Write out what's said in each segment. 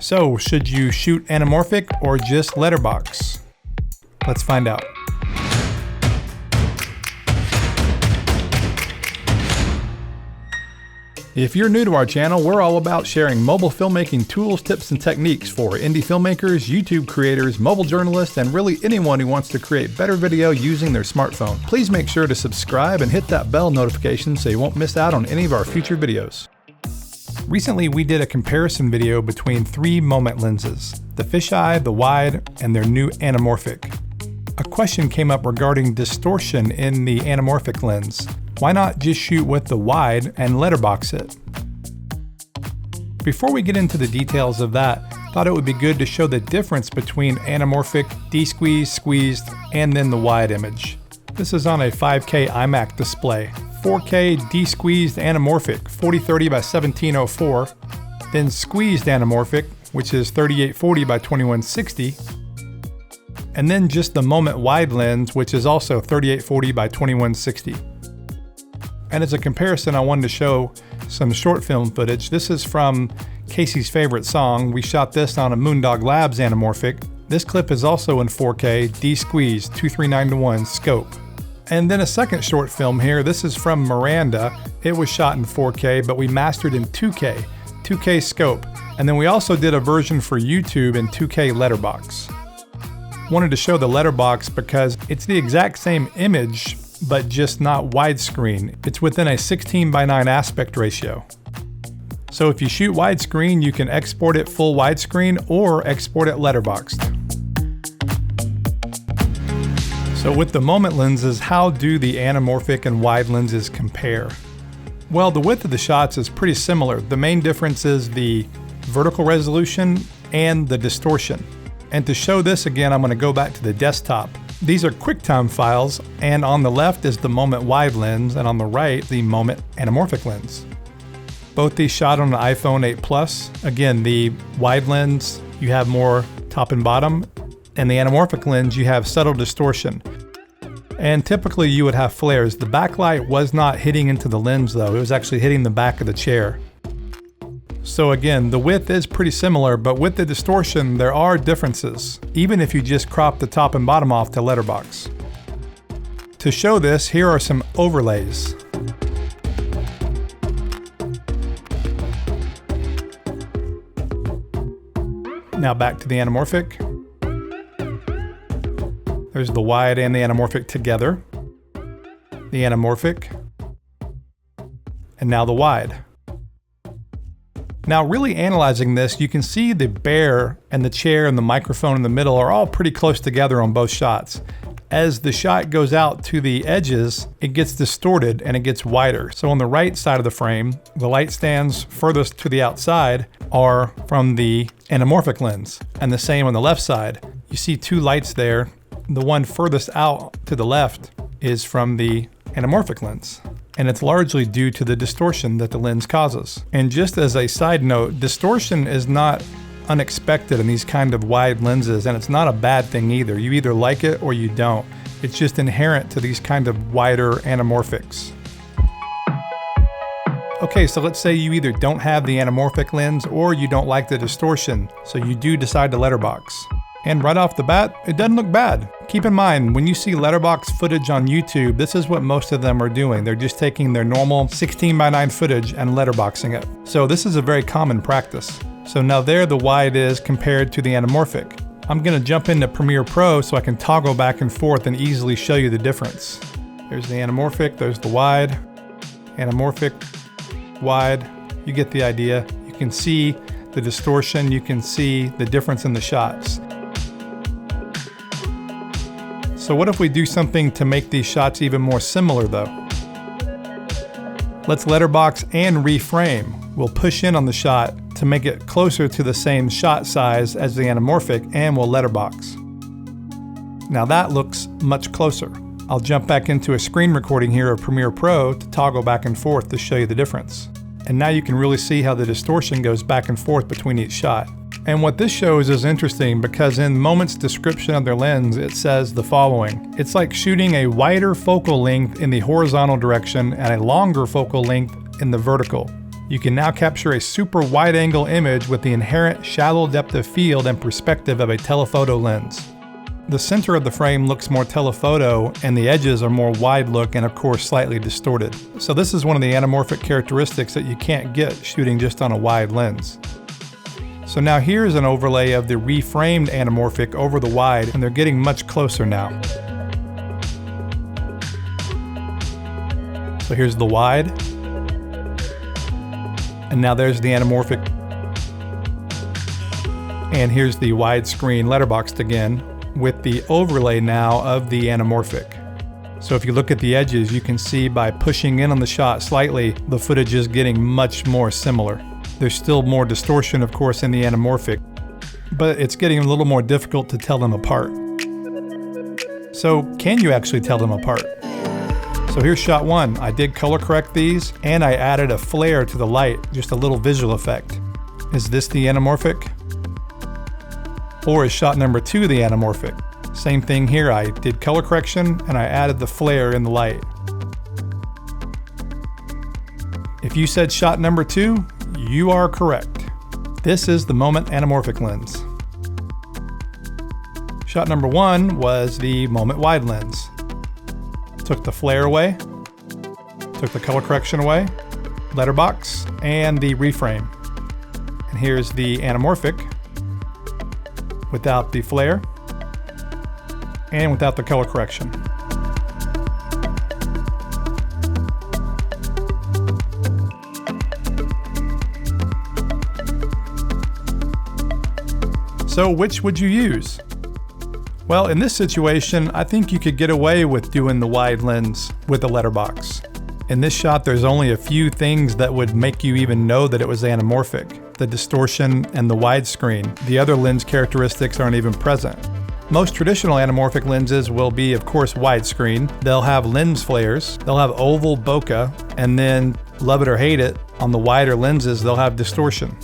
So, should you shoot anamorphic or just letterbox? Let's find out. If you're new to our channel, we're all about sharing mobile filmmaking tools, tips, and techniques for indie filmmakers, YouTube creators, mobile journalists, and really anyone who wants to create better video using their smartphone. Please make sure to subscribe and hit that bell notification so you won't miss out on any of our future videos. Recently, we did a comparison video between 3 Moment lenses, the fisheye, the wide, and their new anamorphic. A question came up regarding distortion in the anamorphic lens. Why not just shoot with the wide and letterbox it? Before we get into the details of that, I thought it would be good to show the difference between anamorphic, de-squeezed, squeezed, and then the wide image. This is on a 5K iMac display. 4K de-squeezed anamorphic, 4030 by 1704, then squeezed anamorphic, which is 3840 by 2160, and then just the Moment wide lens, which is also 3840 by 2160. And as a comparison, I wanted to show some short film footage. This is from Casey's favorite song. We shot this on a Moondog Labs anamorphic. This clip is also in 4K, de-squeezed, 239:1 scope. And then a second short film here. This is from Miranda. It was shot in 4K, but we mastered in 2K scope. And then we also did a version for YouTube in 2K letterbox. Wanted to show the letterbox because it's the exact same image, but just not widescreen. It's within a 16:9 aspect ratio. So if you shoot widescreen, you can export it full widescreen or export it letterboxed. So with the Moment lenses, how do the anamorphic and wide lenses compare? Well, the width of the shots is pretty similar. The main difference is the vertical resolution and the distortion. And to show this again, I'm going to go back to the desktop. These are QuickTime files, and on the left is the Moment wide lens, and on the right, the Moment anamorphic lens. Both these shot on an iPhone 8 Plus. Again, the wide lens, you have more top and bottom, and the anamorphic lens, you have subtle distortion. And typically you would have flares. The backlight was not hitting into the lens though, it was actually hitting the back of the chair. So again, the width is pretty similar, but with the distortion, there are differences, even if you just crop the top and bottom off to letterbox. To show this, here are some overlays. Now back to the anamorphic. There's the wide and the anamorphic together. The anamorphic. And now the wide. Now really analyzing this, you can see the bear and the chair and the microphone in the middle are all pretty close together on both shots. As the shot goes out to the edges, it gets distorted and it gets wider. So on the right side of the frame, the light stands furthest to the outside are from the anamorphic lens, and the same on the left side. You see 2 lights there. The one furthest out to the left is from the anamorphic lens. And it's largely due to the distortion that the lens causes. And just as a side note, distortion is not unexpected in these kind of wide lenses, and it's not a bad thing either. You either like it or you don't. It's just inherent to these kind of wider anamorphics. Okay, so let's say you either don't have the anamorphic lens or you don't like the distortion, so you do decide to letterbox. And right off the bat, it doesn't look bad. Keep in mind, when you see letterbox footage on YouTube, this is what most of them are doing. They're just taking their normal 16:9 footage and letterboxing it. So this is a very common practice. So now there the wide is compared to the anamorphic. I'm gonna jump into Premiere Pro so I can toggle back and forth and easily show you the difference. There's the anamorphic, there's the wide, anamorphic, wide. You get the idea. You can see the distortion, you can see the difference in the shots. So what if we do something to make these shots even more similar though? Let's letterbox and reframe. We'll push in on the shot to make it closer to the same shot size as the anamorphic, and we'll letterbox. Now that looks much closer. I'll jump back into a screen recording here of Premiere Pro to toggle back and forth to show you the difference. And now you can really see how the distortion goes back and forth between each shot. And what this shows is interesting because in Moment's description of their lens, it says the following. It's like shooting a wider focal length in the horizontal direction and a longer focal length in the vertical. You can now capture a super wide angle image with the inherent shallow depth of field and perspective of a telephoto lens. The center of the frame looks more telephoto and the edges are more wide look and of course slightly distorted. So this is one of the anamorphic characteristics that you can't get shooting just on a wide lens. So now here's an overlay of the reframed anamorphic over the wide, and they're getting much closer now. So here's the wide, and now there's the anamorphic. And here's the widescreen letterboxed again with the overlay now of the anamorphic. So if you look at the edges, you can see by pushing in on the shot slightly, the footage is getting much more similar. There's still more distortion, of course, in the anamorphic, but it's getting a little more difficult to tell them apart. So can you actually tell them apart? So here's shot one. I did color correct these, and I added a flare to the light, just a little visual effect. Is this the anamorphic? Or is shot number two the anamorphic? Same thing here, I did color correction, and I added the flare in the light. If you said shot number two, you are correct. This is the Moment Anamorphic lens. Shot number one was the Moment wide lens. Took the flare away, took the color correction away, letterbox, and the reframe. And here's the anamorphic without the flare and without the color correction. So which would you use? Well, in this situation, I think you could get away with doing the wide lens with the letterbox. In this shot, there's only a few things that would make you even know that it was anamorphic: the distortion and the widescreen. The other lens characteristics aren't even present. Most traditional anamorphic lenses will be, of course, widescreen. They'll have lens flares, they'll have oval bokeh, and then, love it or hate it, on the wider lenses, they'll have distortion.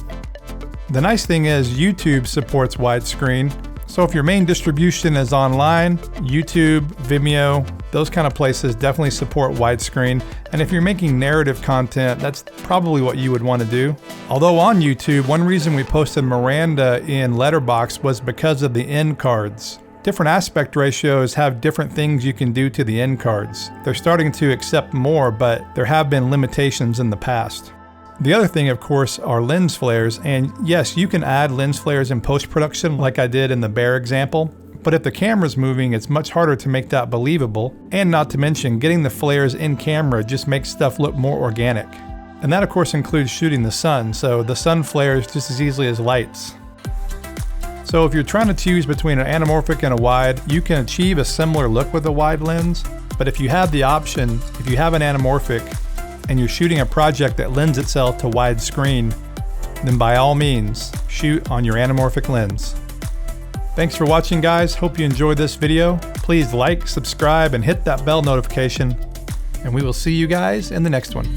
The nice thing is YouTube supports widescreen, so if your main distribution is online, YouTube, Vimeo, those kind of places definitely support widescreen. And if you're making narrative content, that's probably what you would want to do. Although on YouTube, one reason we posted Miranda in Letterbox was because of the end cards. Different aspect ratios have different things you can do to the end cards. They're starting to accept more, but there have been limitations in the past. The other thing, of course, are lens flares, and yes, you can add lens flares in post-production like I did in the bear example, but if the camera's moving, it's much harder to make that believable, and not to mention, getting the flares in camera just makes stuff look more organic. And that, of course, includes shooting the sun, so the sun flares just as easily as lights. So if you're trying to choose between an anamorphic and a wide, you can achieve a similar look with a wide lens, but if you have the option, if you have an anamorphic, and you're shooting a project that lends itself to widescreen, then by all means, shoot on your anamorphic lens. Thanks for watching, guys. Hope you enjoyed this video. Please like, subscribe, and hit that bell notification, and we will see you guys in the next one.